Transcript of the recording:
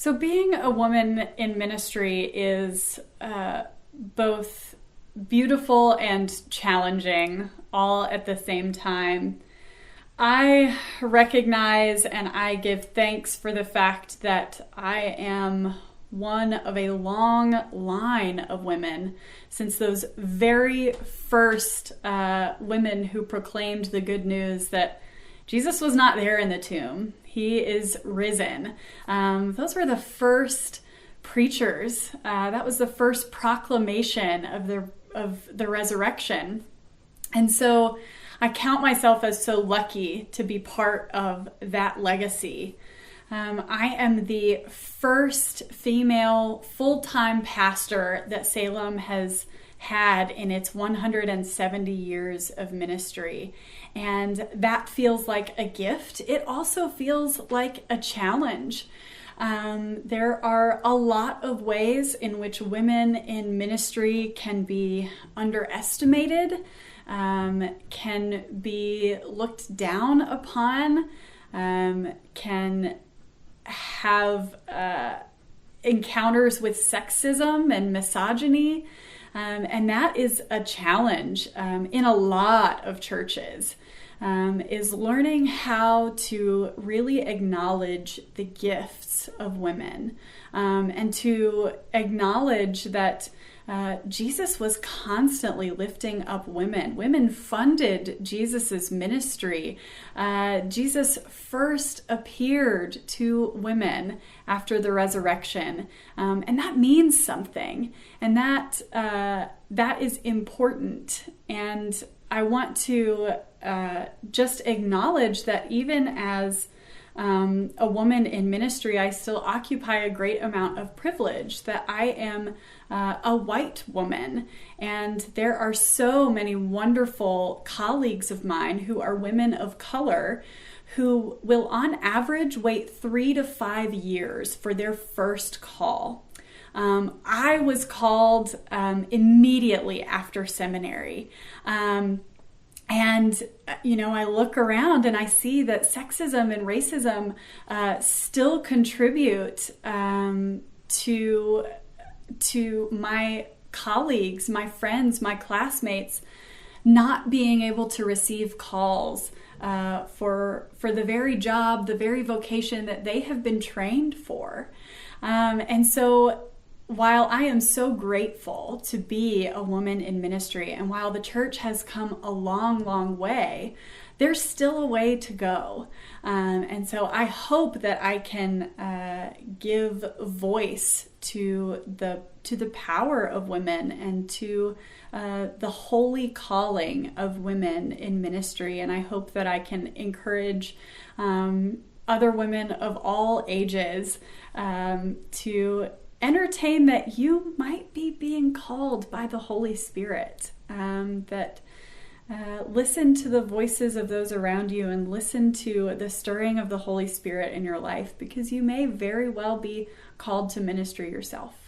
So being a woman in ministry is both beautiful and challenging all at the same time. I recognize and I give thanks for the fact that I am one of a long line of women since those very first women who proclaimed the good news that Jesus was not there in the tomb. He is risen. Those were the first preachers. That was the first proclamation of the resurrection. And so I count myself as so lucky to be part of that legacy. I am the first female full-time pastor that Salem has had in its 170 years of ministry. And that feels like a gift. It also feels like a challenge. There are a lot of ways in which women in ministry can be underestimated, can be looked down upon, can have encounters with sexism and misogyny. And that is a challenge in a lot of churches, is learning how to really acknowledge the gifts of women, and to acknowledge that Jesus was constantly lifting up women. Women funded Jesus's ministry. Jesus first appeared to women after the resurrection, and that means something, and that is important. And I want to just acknowledge that even as a woman in ministry, I still occupy a great amount of privilege, that I am a white woman. And there are so many wonderful colleagues of mine who are women of color who will on average wait 3 to 5 years for their first call. I was called immediately after seminary. And, I look around and I see that sexism and racism still contribute to my colleagues, my friends, my classmates not being able to receive calls for the very job, the very vocation that they have been trained for. And so while I am so grateful to be a woman in ministry, and while the church has come a long, long way, there's still a way to go. And so I hope that I can give voice to the power of women and to the holy calling of women in ministry. And I hope that I can encourage other women of all ages to entertain that you might be being called by the Holy Spirit, that listen to the voices of those around you and listen to the stirring of the Holy Spirit in your life, because you may very well be called to ministry yourself.